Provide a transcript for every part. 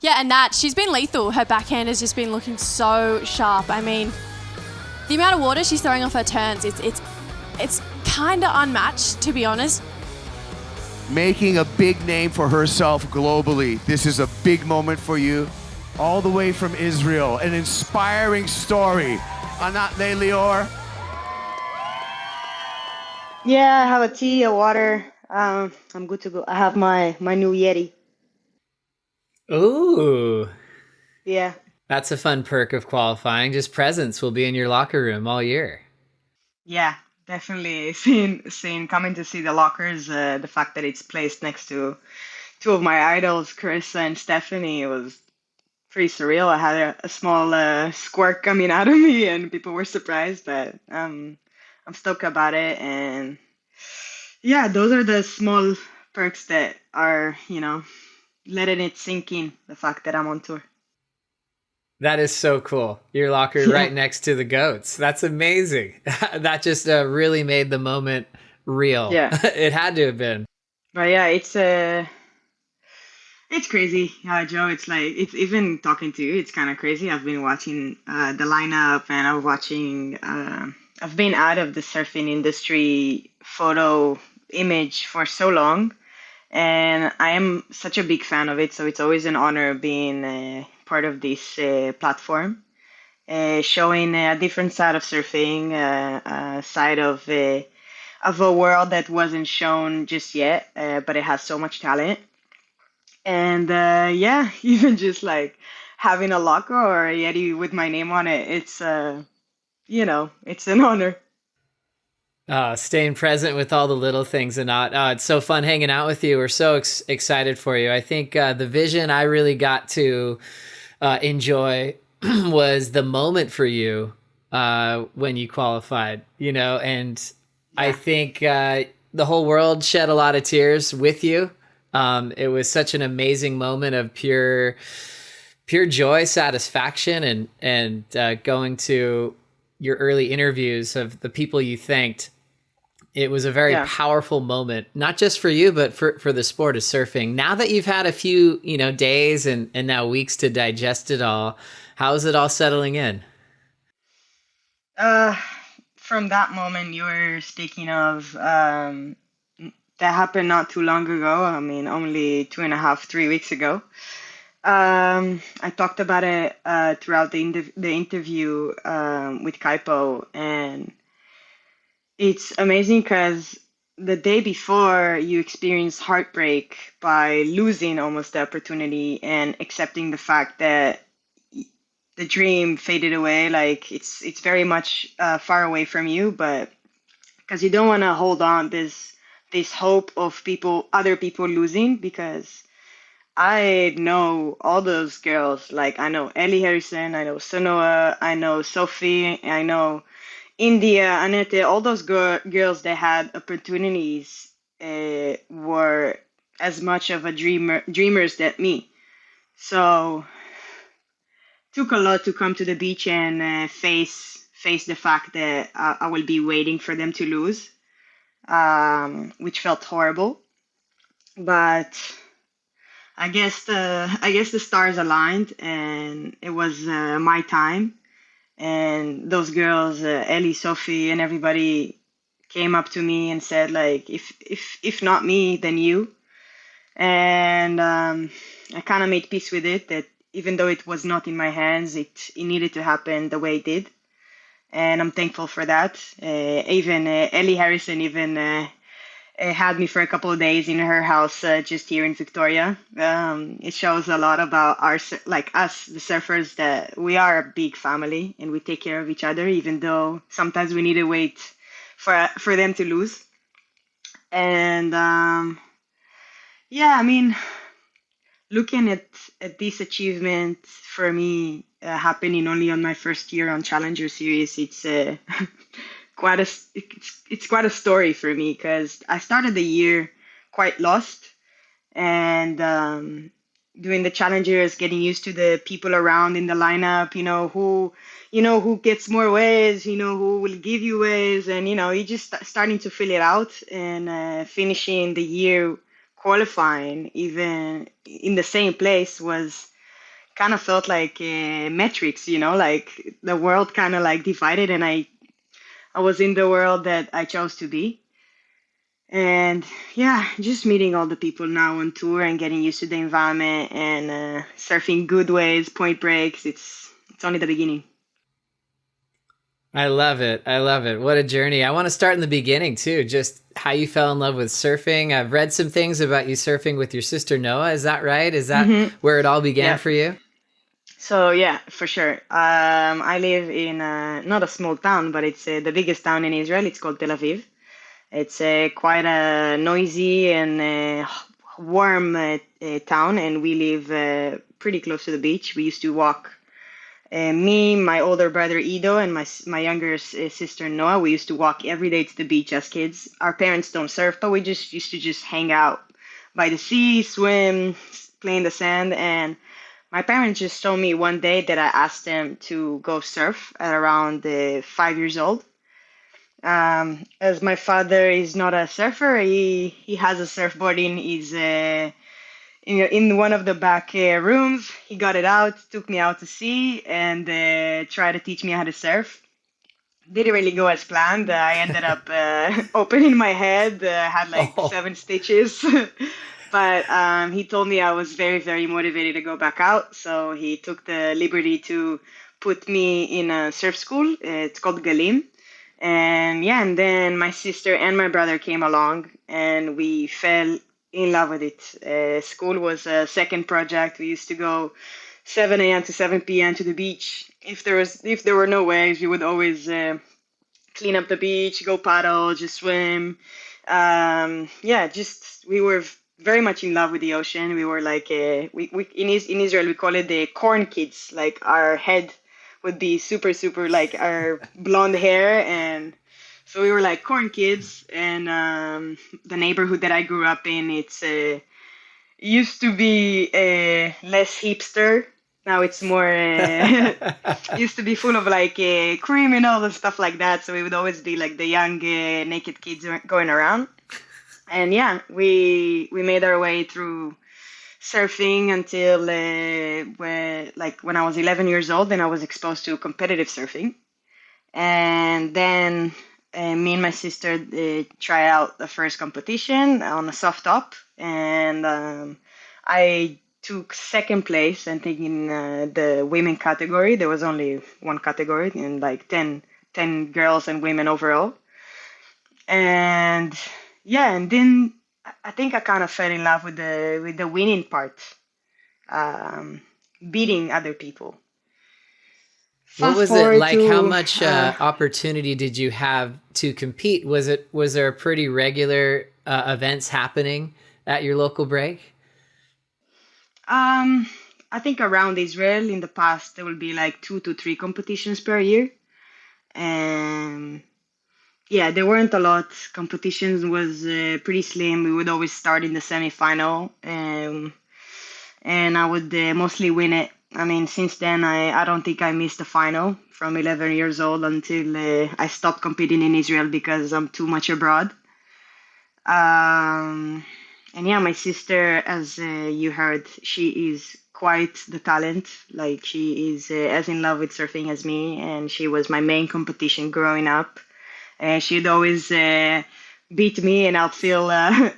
Yeah, and Nat, she's been lethal. Her backhand has just been looking so sharp. I mean, the amount of water she's throwing off her turns, it's kind of unmatched, to be honest. Making a big name for herself globally. This is a big moment for you. All the way from Israel, an inspiring story. Anat Lelior. Yeah, I have a tea, a water. I'm good to go. I have my new Yeti. Ooh, Yeah. that's a fun perk of qualifying. Just presents will be in your locker room all year. Yeah, definitely. Seeing coming to see the lockers, the fact that it's placed next to two of my idols, Chris and Stephanie, it was pretty surreal. I had a small squirt coming out of me, and people were surprised, but I'm stoked about it. And yeah, those are the small perks that are, letting it sink in, the fact that I'm on tour. That is so cool. Your locker Yeah. right next to the goats. That's amazing. That just really made the moment real. Yeah. It had to have been. But yeah, it's crazy, Joe. It's even talking to you. It's kind of crazy. I've been watching the lineup, and I've been out of the surfing industry photo image for so long, and I am such a big fan of it. So it's always an honor being part of this platform, showing a different side of surfing, a side of a world that wasn't shown just yet, but it has so much talent. And yeah, even just like having a locker or a Yeti with my name on it, it's it's an honor. Staying present with all the little things and not. It's so fun hanging out with you. We're so excited for you. I think the vision I really got to enjoy was the moment for you when you qualified, and I think the whole world shed a lot of tears with you. It was such an amazing moment of pure joy, satisfaction, and going to your early interviews of the people you thanked. It was a very powerful moment, not just for you, but for the sport of surfing. Now that you've had a few, days and now weeks to digest it all, how is it all settling in? From that moment you were speaking of, that happened not too long ago. I mean, only 2.5, 3 weeks ago. I talked about it throughout the interview with Kaipo, and it's amazing because the day before you experience heartbreak by losing almost the opportunity and accepting the fact that the dream faded away. Like it's very much far away from you, but because you don't want to hold on this hope of other people losing, because I know all those girls. Like I know Ellie Harrison, I know Sonoa, I know Sophie, I know India, Anette, all those girls that had opportunities were as much of a dreamers that me. So took a lot to come to the beach and face the fact that I will be waiting for them to lose, which felt horrible. But I guess the stars aligned, and it was my time. And those girls, Ellie, Sophie, and everybody came up to me and said, like, if not me, then you. And I kind of made peace with it, that even though it was not in my hands, it needed to happen the way it did. And I'm thankful for that. Even Ellie Harrison had me for a couple of days in her house just here in Victoria. It shows a lot about us, the surfers, that we are a big family and we take care of each other, even though sometimes we need to wait for them to lose. And yeah, I mean, looking at this achievement for me happening only on my first year on Challenger Series, it's quite a story for me, because I started the year quite lost, and doing the challengers, getting used to the people around in the lineup, who gets more waves, who will give you waves, and you just starting to fill it out, and finishing the year qualifying even in the same place was kind of felt like Matrix, like the world kind of like divided, and I was in the world that I chose to be. And yeah, just meeting all the people now on tour and getting used to the environment and surfing good waves, point breaks. It's only the beginning. I love it. I love it. What a journey. I want to start in the beginning too, just how you fell in love with surfing. I've read some things about you surfing with your sister Noah. Is that right? Is that where it all began Yeah. for you? So yeah, for sure. I live in not a small town, but it's the biggest town in Israel. It's called Tel Aviv. It's quite a noisy and warm town, and we live pretty close to the beach. We used to walk. Me, my older brother Ido, and my younger sister Noah. We used to walk every day to the beach as kids. Our parents don't surf, but we just used to just hang out by the sea, swim, play in the sand. And my parents just told me one day that I asked them to go surf at around 5 years old. As my father is not a surfer, he has a surfboard in his in one of the back rooms. He got it out, took me out to sea, and tried to teach me how to surf. Didn't really go as planned. I ended up opening my head, had like Oh, 7 stitches. But he told me I was very, very motivated to go back out. So he took the liberty to put me in a surf school. It's called Galim. And yeah, and then my sister and my brother came along and we fell in love with it. School was a second project. We used to go 7 a.m. to 7 p.m. to the beach. If there were no waves, we would always clean up the beach, go paddle, just swim. Yeah, just we were very much in love with the ocean. We were like we in Israel we call it the corn kids. Like our head would be super super like our blonde hair, and so we were like corn kids. And the neighborhood that I grew up in, it's used to be less hipster. Now it's more used to be full of like criminals and stuff like that. So we would always be like the young naked kids going around. And yeah, we made our way through surfing until when I was 11 years old. Then I was exposed to competitive surfing, and then me and my sister try out the first competition on a soft top, and I took second place. I think in the women category. There was only one category, and like 10 girls and women overall. And yeah, and then I think I kind of fell in love with the winning part, um, beating other people. what Fast was it forward like? How to much opportunity did you have to compete? Was there a pretty regular events happening at your local break? I think around Israel in the past there will be like 2 to 3 competitions per year, and yeah, there weren't a lot. Competitions was pretty slim. We would always start in the semifinal, and I would mostly win it. I mean, since then, I don't think I missed the final from 11 years old until I stopped competing in Israel because I'm too much abroad. Um, and yeah, my sister, as you heard, she is quite the talent. Like, she is as in love with surfing as me, and she was my main competition growing up. And she'd always beat me, and I'll feel a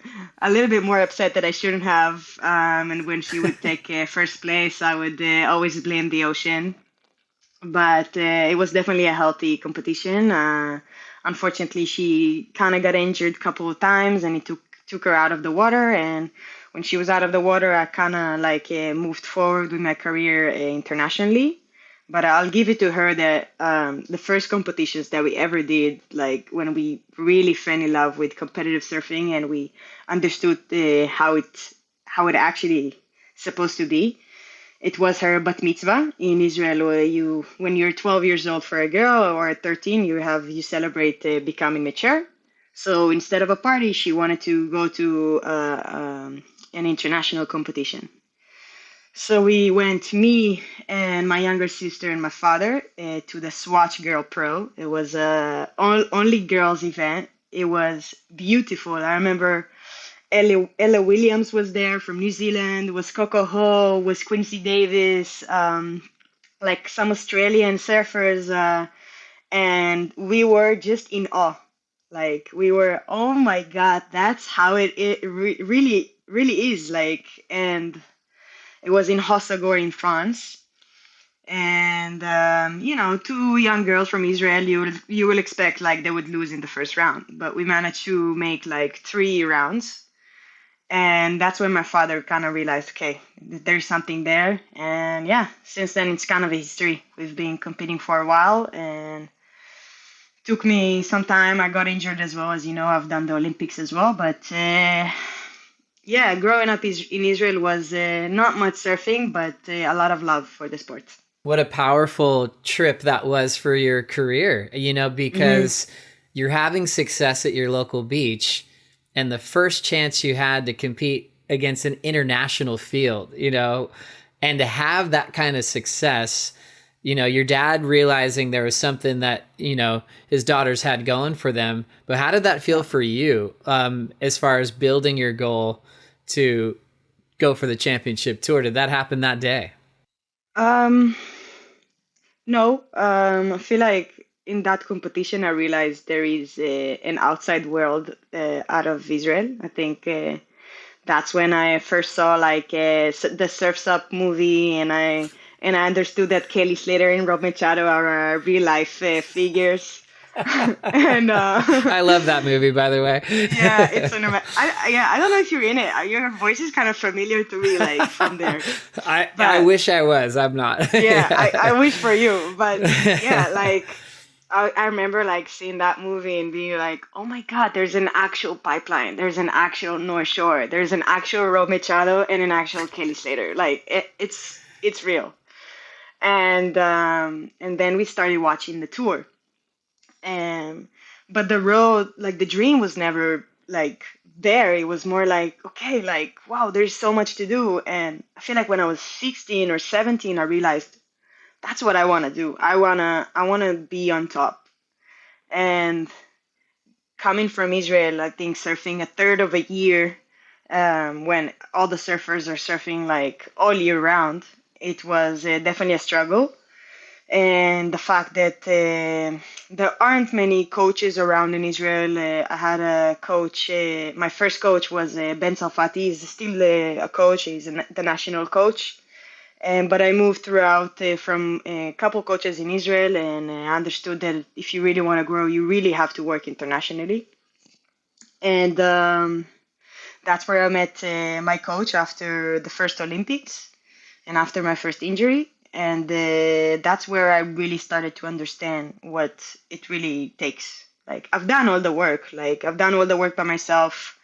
little bit more upset that I shouldn't have. And when she would take first place, I would always blame the ocean. But it was definitely a healthy competition. Unfortunately, she kind of got injured a couple of times, and it took her out of the water. And when she was out of the water, I kind of like moved forward with my career internationally. But I'll give it to her that the first competitions that we ever did, like when we really fell in love with competitive surfing and we understood how it actually supposed to be, it was her bat mitzvah in Israel. Where when you're 12 years old for a girl or 13, you celebrate becoming mature. So instead of a party, she wanted to go to an international competition. So we went, me and my younger sister and my father, to the Swatch Girl Pro. It was a only girls event. It was beautiful. I remember Ella Williams was there from New Zealand, was Coco Ho, was Quincy Davis, like some Australian surfers, and we were just in awe. Like we were, oh my God, that's how really is. Like, and it was in Hossegor in France. And two young girls from Israel, you will expect like they would lose in the first round, but we managed to make like 3 rounds, and that's when my father kind of realized, okay, there's something there. And yeah, since then it's kind of a history. We've been competing for a while, and took me some time. I got injured as well, as you know. I've done the Olympics as well, but yeah, growing up in Israel was not much surfing, but a lot of love for the sport. What a powerful trip that was for your career, because you're having success at your local beach, and the first chance you had to compete against an international field, and to have that kind of success, your dad realizing there was something that, his daughters had going for them. But how did that feel for you, as far as building your goal to go for the championship tour? Did that happen that day? No, I feel like in that competition, I realized there is an outside world out of Israel. I think that's when I first saw like the Surf's Up movie, and I understood that Kelly Slater and Rob Machado are real life figures. And I love that movie, by the way. yeah, it's an I don't know if you're in it. Your voice is kind of familiar to me, like from there. I wish I was. I'm not. Yeah, I wish for you, but yeah, like I remember like seeing that movie and being like, oh my God, there's an actual pipeline, there's an actual North Shore, there's an actual Rob Machado and an actual Kelly Slater. Like it's real. And then we started watching the tour. But the road, like the dream was never like there. It was more like, okay, like, wow, there's so much to do. And I feel like when I was 16 or 17, I realized that's what I want to do. I wanna be on top. And coming from Israel, I think surfing a third of a year, when all the surfers are surfing like all year round, it was definitely a struggle. And the fact that there aren't many coaches around in Israel. I had a coach. My first coach was Ben Salfati. He's still a coach. He's the national coach. But I moved throughout from a couple coaches in Israel, and I understood that if you really want to grow, you really have to work internationally. And that's where I met my coach after the first Olympics and after my first injury. And that's where I really started to understand what it really takes. Like I've done all the work. Like I've done all the work by myself.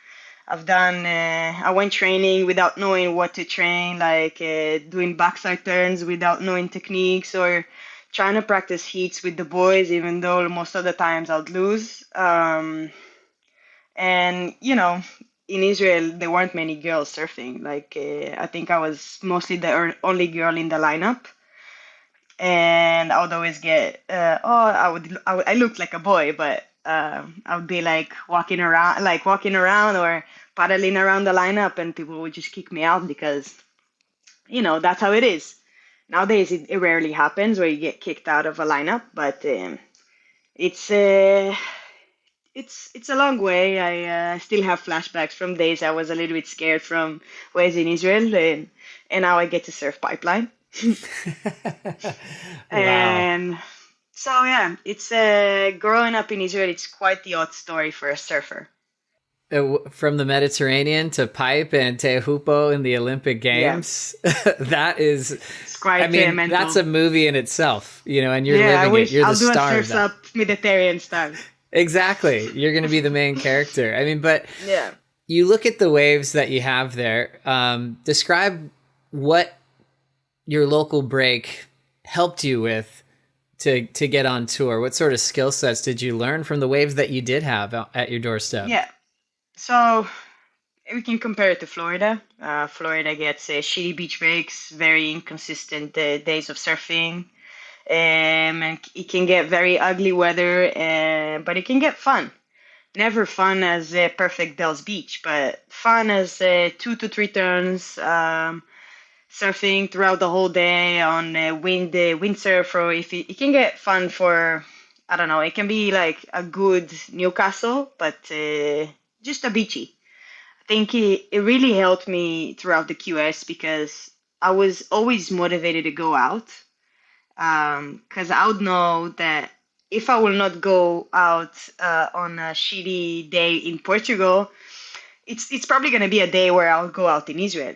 I went training without knowing what to train, like doing backside turns without knowing techniques, or trying to practice heats with the boys, even though most of the times I'd lose. And in Israel, there weren't many girls surfing. Like I think I was mostly the only girl in the lineup. And I would always get, I looked like a boy, but I would be like walking around or paddling around the lineup, and people would just kick me out because, that's how it is. Nowadays, it rarely happens where you get kicked out of a lineup, but it's it's a long way. I still have flashbacks from days I was a little bit scared from ways in Israel, and now I get to surf pipeline. Wow. And so yeah, it's growing up in Israel. It's quite the odd story for a surfer. From the Mediterranean to pipe and Tehupo in the Olympic Games, that is, It's quite mental. that's a movie in itself, and you're living it. You're I'll the do star a of surf's that. up Mediterranean style. Exactly. You're going to be the main character. But Yeah. you look at the waves that you have there. Describe what your local break helped you with to get on tour. What sort of skill sets did you learn from the waves that you did have at your doorstep? Yeah. So we can compare it to Florida. Florida gets shitty beach breaks, very inconsistent days of surfing. And it can get very ugly weather, but it can get fun. never fun as perfect Dells Beach, but fun as 2 to 3 turns, surfing throughout the whole day on windsurf, or if it can get fun for, I don't know, it can be like a good Newcastle, but just a beachy. I think it really helped me throughout the QS because I was always motivated to go out. Because I would know that if I will not go out on a shitty day in Portugal, it's probably going to be a day where I'll go out in Israel.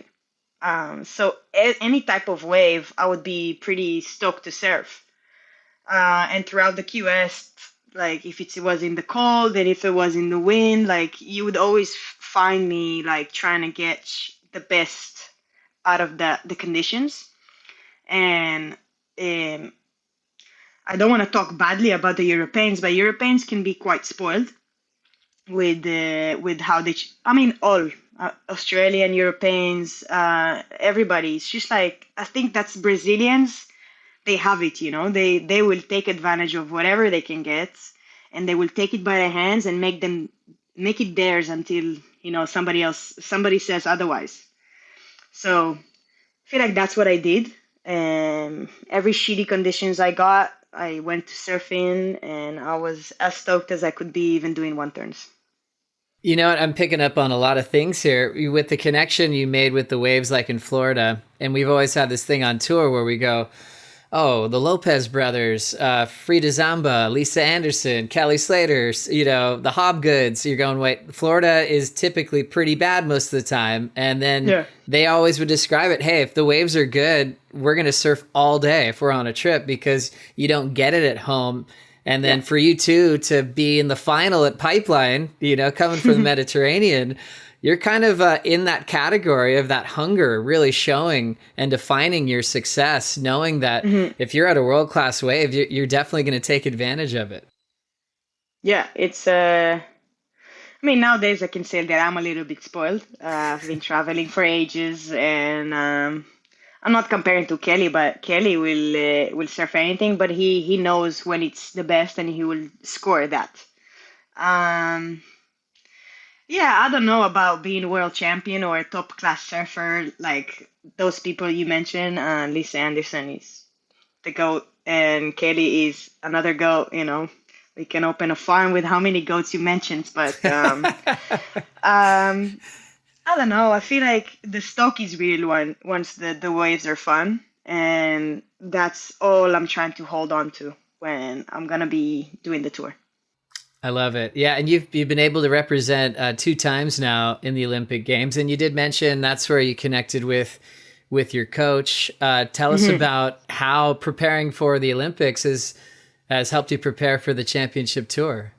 So any type of wave, I would be pretty stoked to surf. And throughout the QS, like if it was in the cold and if it was in the wind, like you would always find me like trying to get the best out of the conditions. And I don't want to talk badly about the Europeans, but Europeans can be quite spoiled with how they. I mean, all Australian Europeans, everybody. It's just like I think that's Brazilians. They have it, you know. They will take advantage of whatever they can get, and they will take it by their hands and make it theirs until somebody says otherwise. So I feel like that's what I did. Every shitty conditions I got, I went to surfing, and I was as stoked as I could be, even doing 1 turns. You know what? I'm picking up on a lot of things here with the connection you made with the waves, like in Florida. And we've always had this thing on tour where we go, oh, the Lopez brothers, Frida Zamba, Lisa Anderson, Kelly Slater, the Hobgoods. You're going, wait, Florida is typically pretty bad most of the time. And then they always would describe it, hey, if the waves are good, we're going to surf all day if we're on a trip because you don't get it at home. And then for you too, to be in the final at Pipeline, coming from the Mediterranean, you're kind of in that category of that hunger, really showing and defining your success, knowing that if you're at a world-class wave, you're definitely going to take advantage of it. Yeah, it's, I mean, nowadays I can say that I'm a little bit spoiled. I've been traveling for ages, and I'm not comparing to Kelly, but Kelly will surf anything, but he knows when it's the best and he will score that. Yeah, I don't know about being world champion or a top class surfer like those people you mentioned. Lisa Anderson is the GOAT, and Kelly is another GOAT. We can open a farm with how many goats you mentioned, but I don't know. I feel like the stoke is real once the waves are fun, and that's all I'm trying to hold on to when I'm gonna be doing the tour. I love it. Yeah, and you've been able to represent 2 times now in the Olympic Games, and you did mention that's where you connected with your coach. Tell us about how preparing for the Olympics has helped you prepare for the championship tour.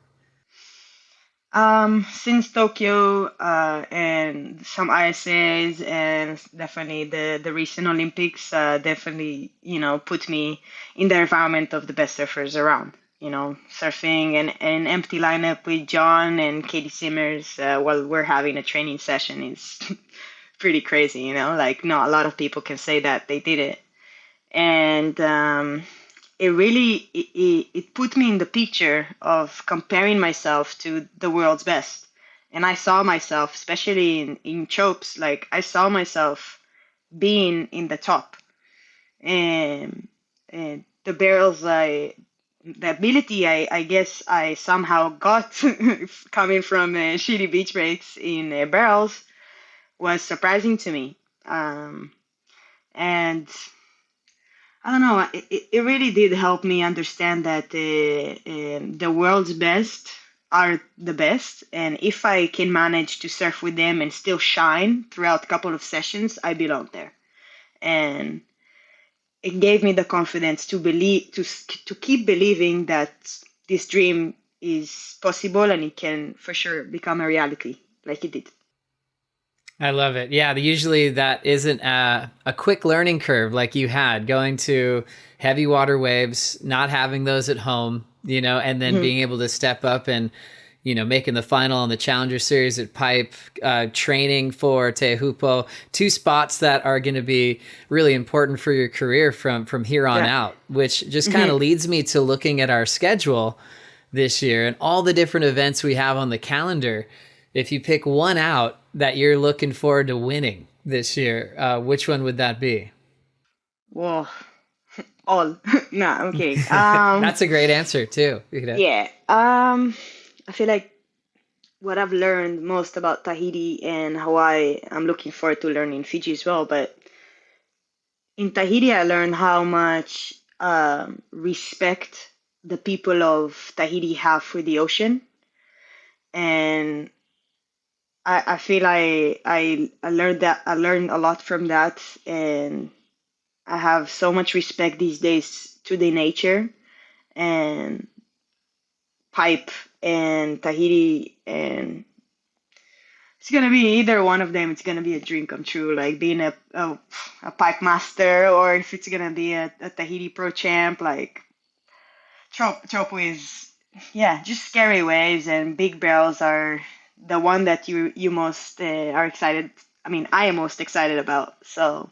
Since Tokyo and some ISAs and definitely the recent Olympics definitely put me in the environment of the best surfers around. Surfing an empty lineup with John and Katie Simmers while we're having a training session is pretty crazy. Like not a lot of people can say that they did it, and it really it put me in the picture of comparing myself to the world's best. And I saw myself, especially in chopes, like I saw myself being in the top. And the barrels, the ability I guess I somehow got coming from shitty beach breaks in barrels was surprising to me. And I don't know. It really did help me understand that the world's best are the best, and if I can manage to surf with them and still shine throughout a couple of sessions, I belong there. And it gave me the confidence to believe, to keep believing that this dream is possible and it can for sure become a reality, like it did. I love it. Yeah, usually that isn't a quick learning curve like you had, going to heavy water waves, not having those at home, and then being able to step up and, making the final on the Challenger Series at Pipe, training for Teahupo, 2 spots that are going to be really important for your career from here on out, which just kind of leads me to looking at our schedule. this year and all the different events we have on the calendar. If you pick one out that you're looking forward to winning this year, which one would that be? Whoa, all. No, I'm kidding. That's a great answer too. Yeah. I feel like what I've learned most about Tahiti and Hawaii, I'm looking forward to learning Fiji as well. But in Tahiti, I learned how much respect the people of Tahiti have for the ocean, and I feel I learned that I learned a lot from that, and I have so much respect these days to the nature and pipe and Tahiti, and it's gonna be either one of them. It's gonna be a dream come true, like being a pipe master, or if it's gonna be a Tahiti pro champ, like Chopu is, yeah, just scary waves and big barrels are the one that you most are excited. I mean, I am most excited about. So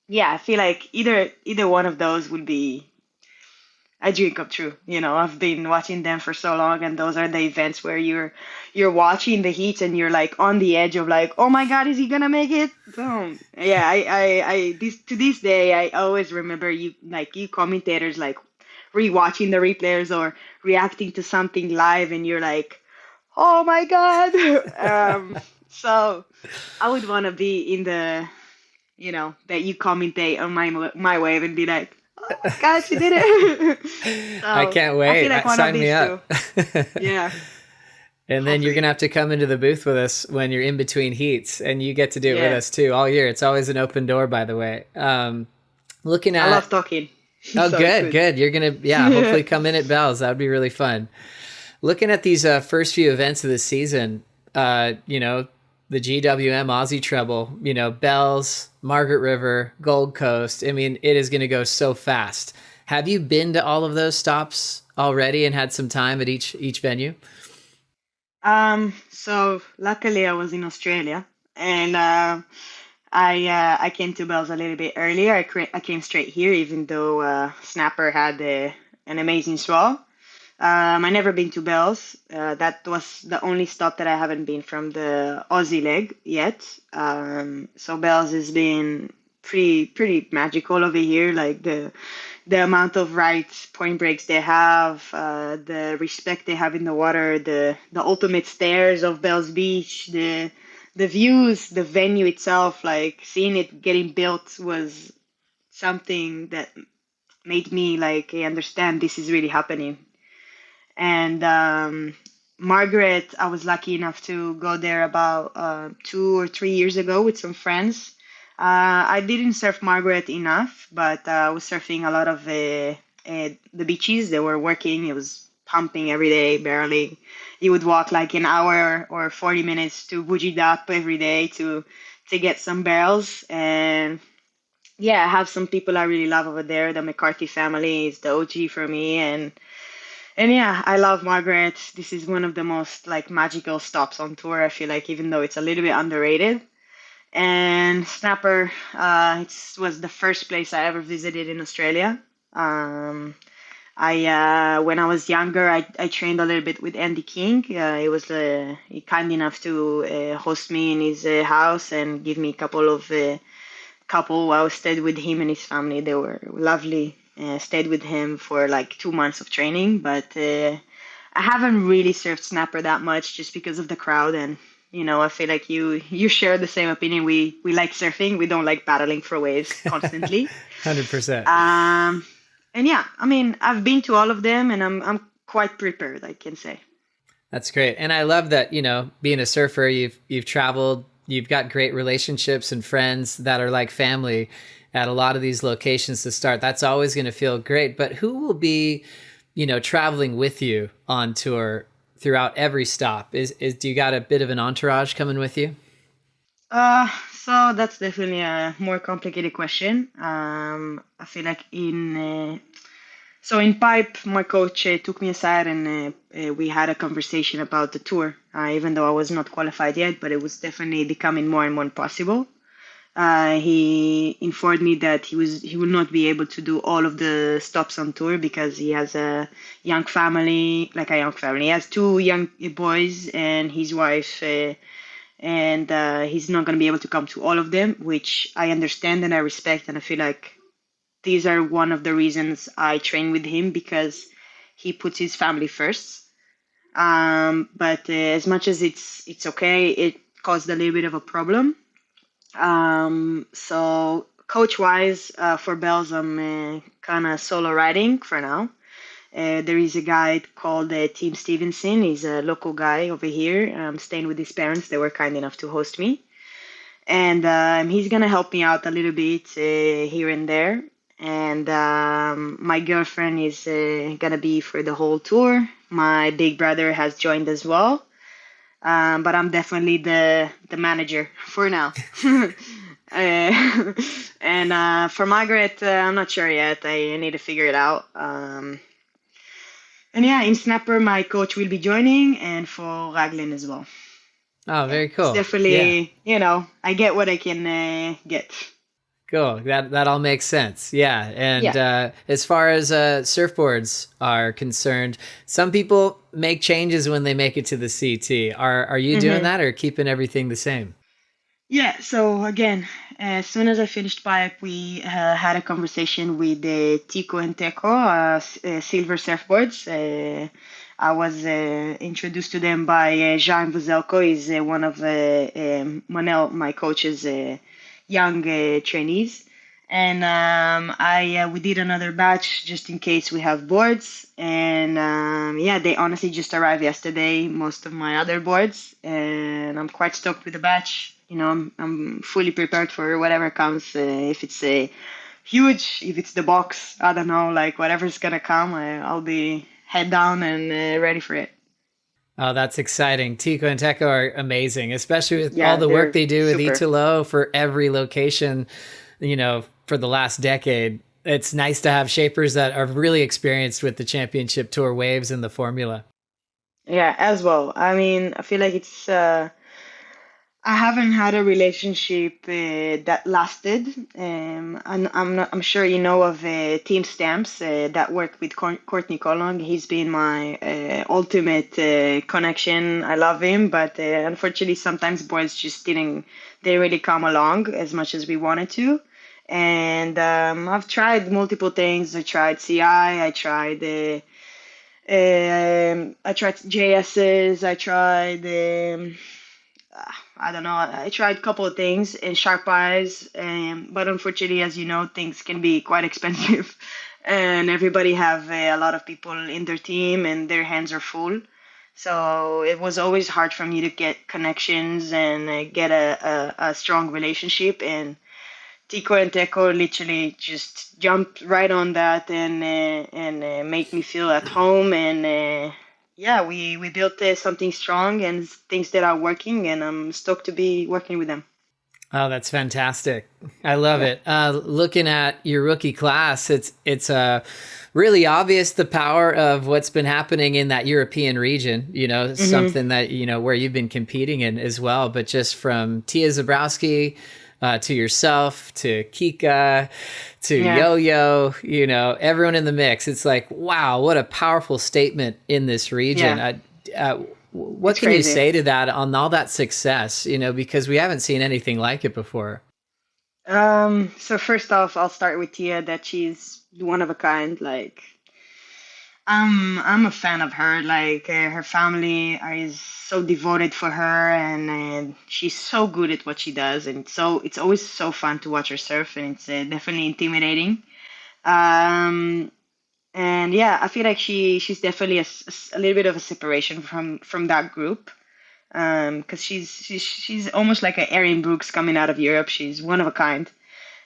yeah, I feel like either one of those would be a dream come true. I've been watching them for so long, and those are the events where you're watching the heats and you're like on the edge of like, oh my God, is he gonna make it? Boom. Yeah, this day I always remember you commentators like rewatching the replays or reacting to something live, and you're like, oh my God. So I would want to be in the, that you commentate on my wave and be like, oh my gosh, you did it. So I can't wait. I feel like one of Sign me these up. two. Yeah. And then you're going to have to come into the booth with us when you're in between heats, and you get to do it with Yeah. us too all year. It's always an open door, by the way. Looking at, I love talking. oh, So good. You're going to, hopefully come in at Bell's. That would be really fun. Looking at these first few events of the season, the GWM Aussie Treble, Bell's, Margaret River, Gold Coast. I mean, it is going to go so fast. Have you been to all of those stops already and had some time at each venue? So luckily I was in Australia, and I came to Bells a little bit earlier. I came straight here, even though Snapper had an amazing swell. I never been to Bells. That was the only stop that I haven't been from the Aussie leg yet. So Bells has been pretty magical over here. Like the amount of rights, point breaks they have, the respect they have in the water, the ultimate stairs of Bells Beach, the views, the venue itself. Like seeing it getting built was something that made me like understand this is really happening. And Margaret, I was lucky enough to go there about 2 or 3 years ago with some friends. I didn't surf Margaret enough, but I was surfing a lot of the beaches. They were working. It was pumping every day, barely. You would walk like an hour or 40 minutes to Bujidap every day to get some barrels. And yeah, I have some people I really love over there. The McCarthy family is the OG for me, and yeah, I love Margaret. This is one of the most like magical stops on tour. I feel like, even though it's a little bit underrated. And Snapper, it was the first place I ever visited in Australia. When I was younger, I trained a little bit with Andy King. He was he kind enough to host me in his house and give me a couple of couple. I stayed with him and his family. They were lovely. Stayed with him for like 2 months of training, but I haven't really surfed Snapper that much just because of the crowd. And I feel like you share the same opinion. We like surfing. We don't like battling for waves constantly. 100%. And yeah, I mean, I've been to all of them, and I'm quite prepared, I can say. That's great. And I love that, being a surfer, you've traveled, you've got great relationships and friends that are like family at a lot of these locations to start. That's always going to feel great. But who will be, traveling with you on tour throughout every stop? Do you got a bit of an entourage coming with you? So that's definitely a more complicated question. I feel like in pipe, my coach took me aside, and we had a conversation about the tour. Even though I was not qualified yet, but it was definitely becoming more and more possible. He informed me that he will not be able to do all of the stops on tour because he has a young family, like a young family. He has two young boys and his wife, and he's not going to be able to come to all of them, which I understand and I respect, and I feel like these are one of the reasons I train with him because he puts his family first. But as much as it's okay, it caused a little bit of a problem. So coach-wise, for bells, I'm kind of solo riding for now. There is a guy called Tim Stevenson. He's a local guy over here. I'm staying with his parents. They were kind enough to host me. And he's going to help me out a little bit here and there. And my girlfriend is going to be for the whole tour. My big brother has joined as well. But I'm definitely the manager for now. And for Margaret, I'm not sure yet. I need to figure it out. And yeah, in Snapper, my coach will be joining, and for Raglan as well. Oh, very It's cool. definitely, I get what I can get. Cool. That all makes sense. Yeah. And Yeah. as far as surfboards are concerned, some people make changes when they make it to the CT. Are you doing that or keeping everything the same? Yeah, so again, as soon as I finished bike, we had a conversation with Tico and Teco, Silver Surfboards. I was introduced to them by Jean Vozelko. He's one of Manel, my coach's young trainees. And we did another batch just in case we have boards. And yeah, they honestly just arrived yesterday, most of my other boards. And I'm quite stoked with the batch. I'm fully prepared for whatever comes. If it's a huge, if it's the box, I don't know, like whatever's gonna come, I'll be head down and ready for it. Oh, that's exciting. Tico and Teco are amazing, especially with all Yeah, the work they're they do with super. Italo for every location, for the last decade. It's nice to have shapers that are really experienced with the championship tour waves and the formula. Yeah, as well. I mean, I feel like I haven't had a relationship that lasted. And I'm sure you know of Team Stamps that work with Courtney Colong. He's been my ultimate connection. I love him, but unfortunately, sometimes boys just didn't really come along as much as we wanted to. And I've tried multiple things. I tried CI. I tried JS's. I don't know. I tried a couple of things in Sharp Eyes, but unfortunately, as you know, things can be quite expensive, and everybody have a lot of people in their team, and their hands are full. So it was always hard for me to get connections and get a strong relationship. And Tico and Teco literally just jumped right on that and make me feel at home. And yeah, we built something strong and things that are working, and I'm stoked to be working with them. Oh, that's fantastic. I love Yeah. it. Looking at your rookie class, it's really obvious the power of what's been happening in that European region, something that, where you've been competing in as well. But just from Tia Zabrowski to yourself, to Kika, to Yo-Yo, everyone in the mix. It's like, wow, what a powerful statement in this region. Yeah. What It's can you crazy. say to that on all that success, because we haven't seen anything like it before? So first off, I'll start with Tia, that she's one of a kind. Like, I'm a fan of her. Like, her family is so devoted for her, and she's so good at what she does, and so it's always so fun to watch her surf, and it's definitely intimidating. Um, and yeah, I feel like she's definitely a little bit of a separation from that group. Because she's almost like a Erin Brooks coming out of Europe. She's one of a kind,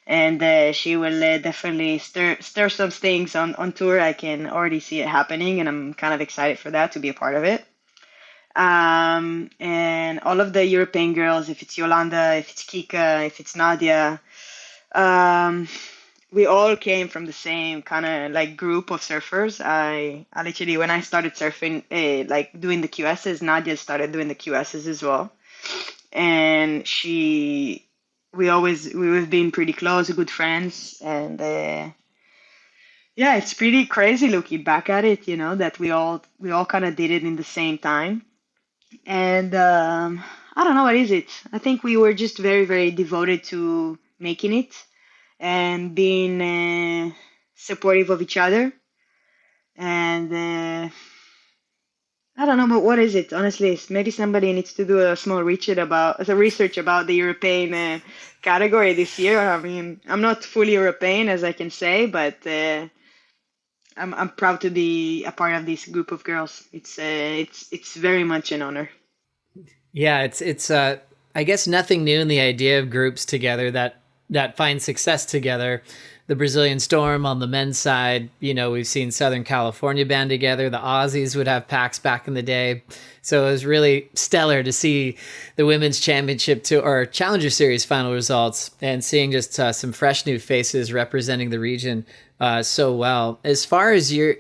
and she will definitely stir some things on tour. I can already see it happening, and I'm kind of excited for that, to be a part of it. And all of the European girls, if it's Yolanda, if it's Kika, if it's Nadia, um, we all came from the same kind of like group of surfers. I literally, when I started surfing, like doing the QSs, Nadia started doing the QSs as well. And we've been pretty close, good friends, and yeah, it's pretty crazy looking back at it, that we all kind of did it in the same time. And I don't know, what is it? I think we were just very, very devoted to making it and being supportive of each other. And I don't know, but what is it? Honestly, maybe somebody needs to do a small research about the European category this year. I mean, I'm not fully European, as I can say, but I'm proud to be a part of this group of girls. It's very much an honor. Yeah, it's I guess nothing new in the idea of groups together that find success together. The Brazilian Storm on the men's side, we've seen Southern California band together. The Aussies would have packs back in the day. So it was really stellar to see the women's championship or Challenger Series final results and seeing just some fresh new faces representing the region so well. As far as your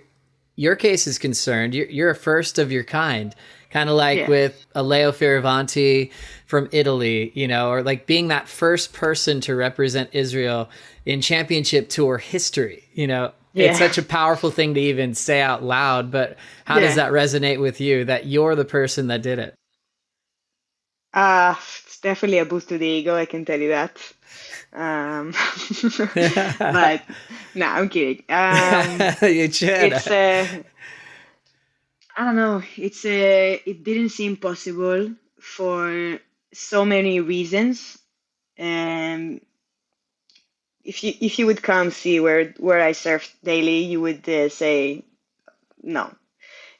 case is concerned, you're a first of your kind of like Yeah. with a Leo Fioravanti from Italy, or like being that first person to represent Israel in championship tour history. Yeah. It's such a powerful thing to even say out loud, but how does Yeah. that resonate with you that you're the person that did it? It's definitely a boost to the ego, I can tell you that. Um, but no, I'm kidding. You should. It's I don't know. It didn't seem possible for so many reasons. And if you would come see where I surf daily, you would say no.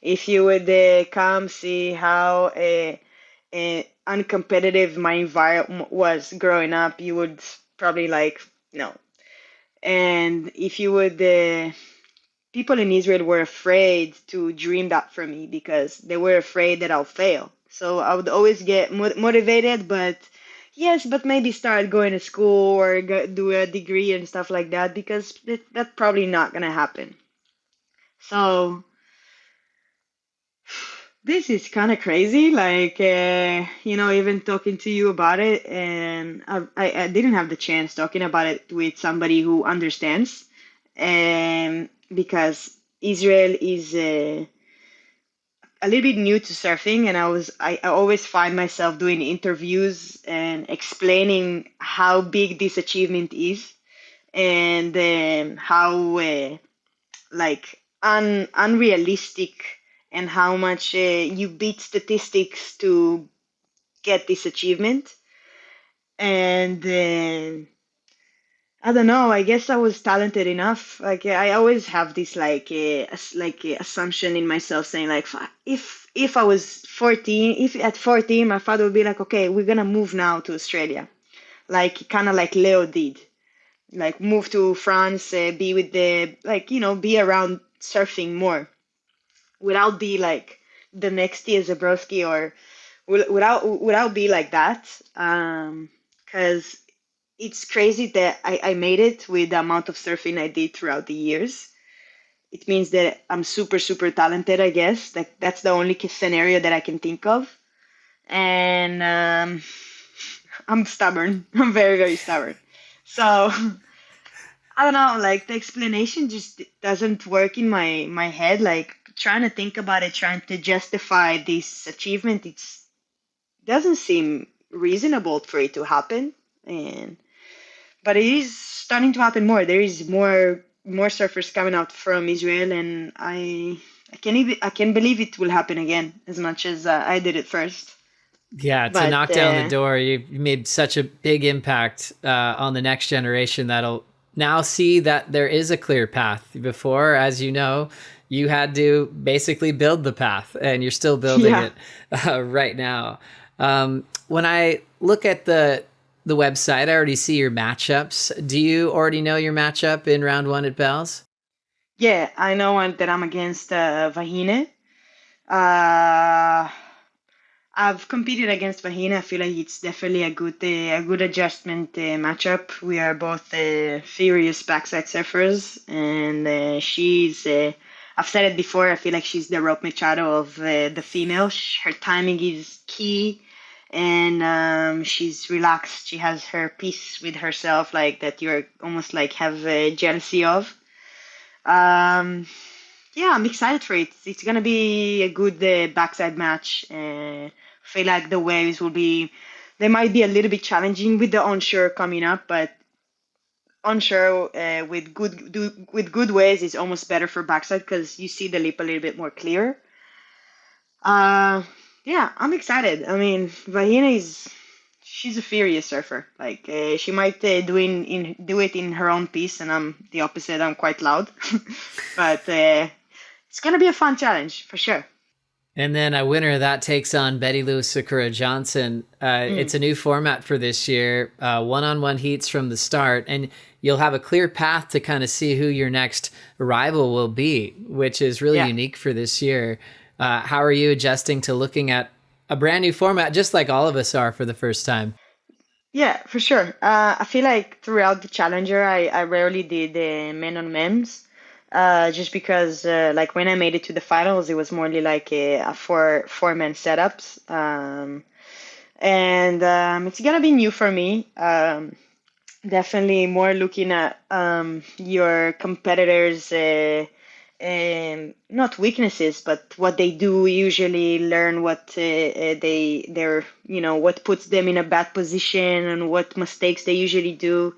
If you would come see how uncompetitive my environment was growing up, you would probably like no. And if you would, people in Israel were afraid to dream that for me because they were afraid that I'll fail. So I would always get motivated, but yes, but maybe start going to school or do a degree and stuff like that because that's probably not gonna happen. So this is kind of crazy, like even talking to you about it, and I didn't have the chance talking about it with somebody who understands, because Israel is a little bit new to surfing, and I always find myself doing interviews and explaining how big this achievement is, and how like unrealistic, and how much you beat statistics to get this achievement. And I don't know. I guess I was talented enough. Like I always have this assumption in myself saying like if I was 14, if at 14 my father would be like, okay, we're gonna move now to Australia, like kind of like Leo did, like move to France, be with the be around surfing more, without be like the next year Zabrowski, or without be like that. Because it's crazy that I made it with the amount of surfing I did throughout the years. It means that I'm super, super talented, I guess. Like that's the only scenario that I can think of. And I'm stubborn. I'm very, very stubborn. So I don't know, like the explanation just doesn't work in my head. Like trying to think about it, trying to justify this achievement, it doesn't seem reasonable for it to happen. And but it is starting to happen more. There is more surfers coming out from Israel, and I can't believe it will happen again as much as I did it first. Yeah, to But knock down the door, you made such a big impact on the next generation that'll now see that there is a clear path. Before, as you know, you had to basically build the path, and you're still building yeah. it right now. When I look at the website, I already see your matchups. Do you already know your matchup in round one at Bells? Yeah, I know that I'm against Vahine. Uh, I've competed against Vahine. I feel like it's definitely a good adjustment matchup. We are both furious backside surfers, and she's. I've said it before. I feel like she's the Rope Machado of the female. Her timing is key, and she's relaxed. She has her peace with herself, like that you're almost like have jealousy of. Um, yeah, I'm excited for it. It's gonna be a good backside match. Feel like the waves will be, they might be a little bit challenging with the onshore coming up, but onshore with good waves is almost better for backside because you see the lip a little bit more clear. Uh, yeah, I'm excited. I mean, Vahina she's a furious surfer. Like she might do it in her own piece, and I'm the opposite. I'm quite loud, but it's gonna be a fun challenge for sure. And then a winner of that takes on Betty Lou Sakura Johnson. It's a new format for this year, one-on-one heats from the start, and you'll have a clear path to kind of see who your next rival will be, which is really unique for this year. How are you adjusting to looking at a brand new format, just like all of us are for the first time? Yeah, for sure. I feel like throughout the Challenger, I rarely did men on mems, just because like when I made it to the finals, it was more like a four-man setups, and it's gonna be new for me. Definitely more looking at your competitors. Not weaknesses, but what they do usually, learn what they're, what puts them in a bad position and what mistakes they usually do.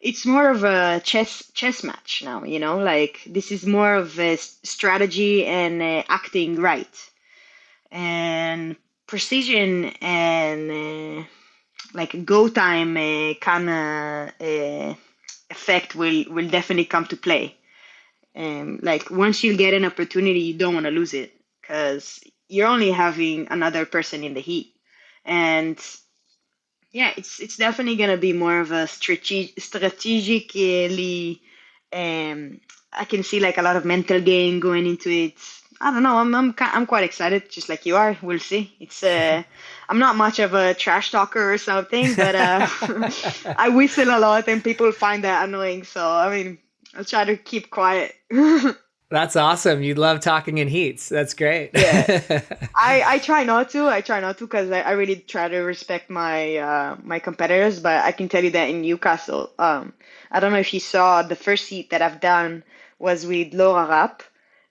It's more of a chess match now, like this is more of a strategy and acting right and precision and like go time kind of effect will definitely come to play. Like once you get an opportunity, you don't want to lose it because you're only having another person in the heat. And yeah, it's definitely gonna be more of a strategically. I can see like a lot of mental game going into it. I don't know. I'm quite excited, just like you are. We'll see. It's I'm not much of a trash talker or something, but I whistle a lot, and people find that annoying. So I mean, I'll try to keep quiet. That's awesome. You love talking in heats. That's great. Yeah. I try not to. I try not to because I really try to respect my competitors. But I can tell you that in Newcastle, I don't know if you saw the first heat that I've done was with Laura Rapp,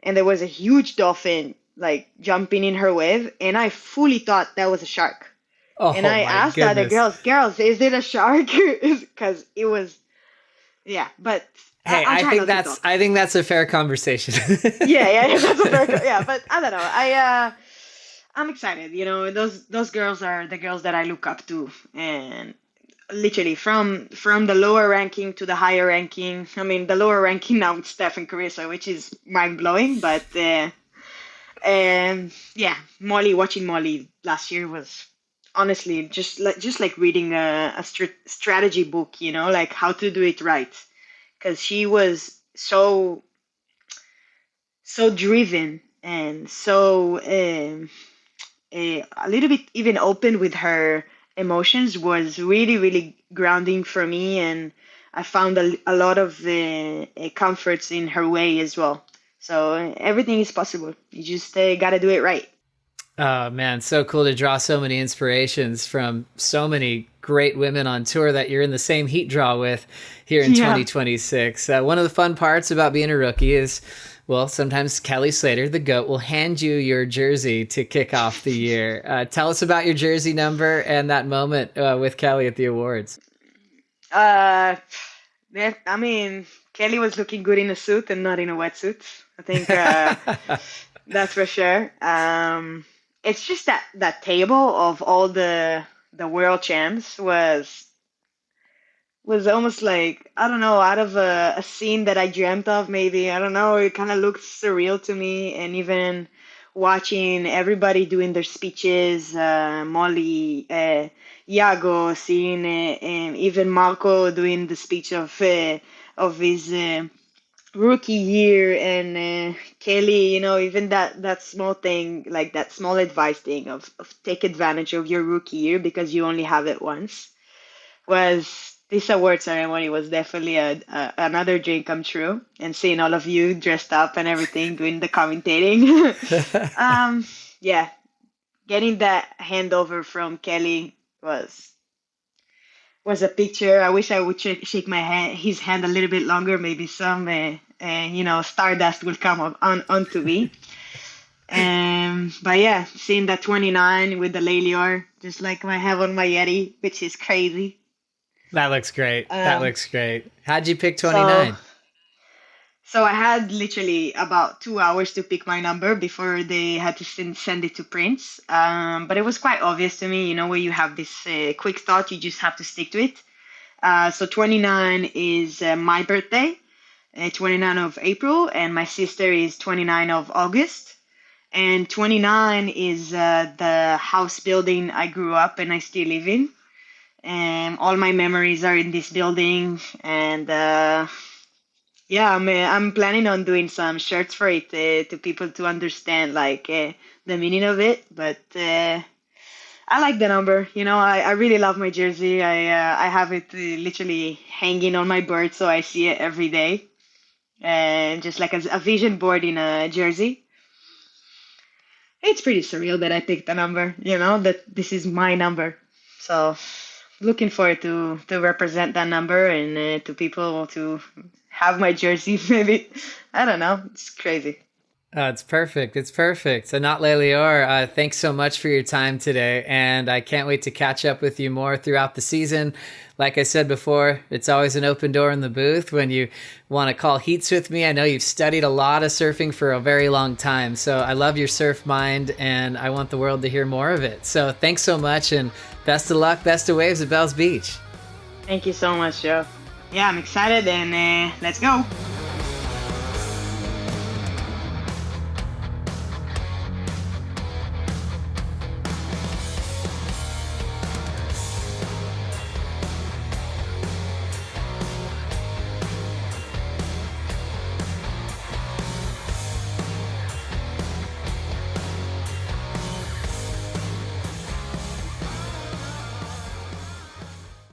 and there was a huge dolphin like jumping in her wave, and I fully thought that was a shark. Oh, And I my asked the other goodness. girls, is it a shark? Because it was, yeah. But Hey, I try not to talk. I think that's a fair conversation. Yeah, that's a fair. Yeah, but I don't know. I'm excited. Those girls are the girls that I look up to, and literally from the lower ranking to the higher ranking. I mean, the lower ranking now with Steph and Carissa, which is mind blowing. But yeah, watching Molly last year was honestly just like reading a strategy book. Like how to do it right, because she was so driven and so a little bit even open with her emotions was really really grounding for me, and I found a lot of comforts in her way as well. So everything is possible. You just gotta do it right. Oh man, so cool to draw so many inspirations from so many great women on tour that you're in the same heat draw with here in 2026. One of the fun parts about being a rookie is, well, sometimes Kelly Slater, the GOAT, will hand you your jersey to kick off the year. Tell us about your jersey number and that moment with Kelly at the awards. I mean, Kelly was looking good in a suit and not in a wetsuit. I think that's for sure. It's just that table of all the world champs was almost like, I don't know, out of a scene that I dreamt of, maybe. I don't know, it kind of looked surreal to me. And even watching everybody doing their speeches, Molly, Iago, seeing and even Marco doing the speech of his rookie year, and Kelly, even that small thing, like that small advice thing of take advantage of your rookie year because you only have it once, was this award ceremony was definitely another dream come true. And seeing all of you dressed up and everything doing the commentating, yeah, getting that handover from Kelly was a picture. I wish I would shake his hand a little bit longer. Maybe some, stardust will come onto me. But yeah, seeing that 29 with the Lelior, just like I have on my Yeti, which is crazy. That looks great. That looks great. How'd you pick 29? So I had literally about 2 hours to pick my number before they had to send it to prints. But it was quite obvious to me, where you have this quick thought, you just have to stick to it. So 29 is my birthday, 29 of April, and my sister is 29 of August. And 29 is the house building I grew up and I still live in. And all my memories are in this building. And yeah, I'm planning on doing some shirts for it to people to understand the meaning of it. But I like the number. I really love my jersey. I have it literally hanging on my board, so I see it every day, and just like a vision board in a jersey. It's pretty surreal that I picked the number. That this is my number. So looking forward to represent that number and to people to have my jersey. Maybe, I don't know. It's crazy. It's perfect. It's perfect. Anat Lelior, thanks so much for your time today. And I can't wait to catch up with you more throughout the season. Like I said before, it's always an open door in the booth when you want to call heats with me. I know you've studied a lot of surfing for a very long time. So I love your surf mind and I want the world to hear more of it. So thanks so much and best of luck, best of waves at Bells Beach. Thank you so much, Joe. Yeah, I'm excited and let's go.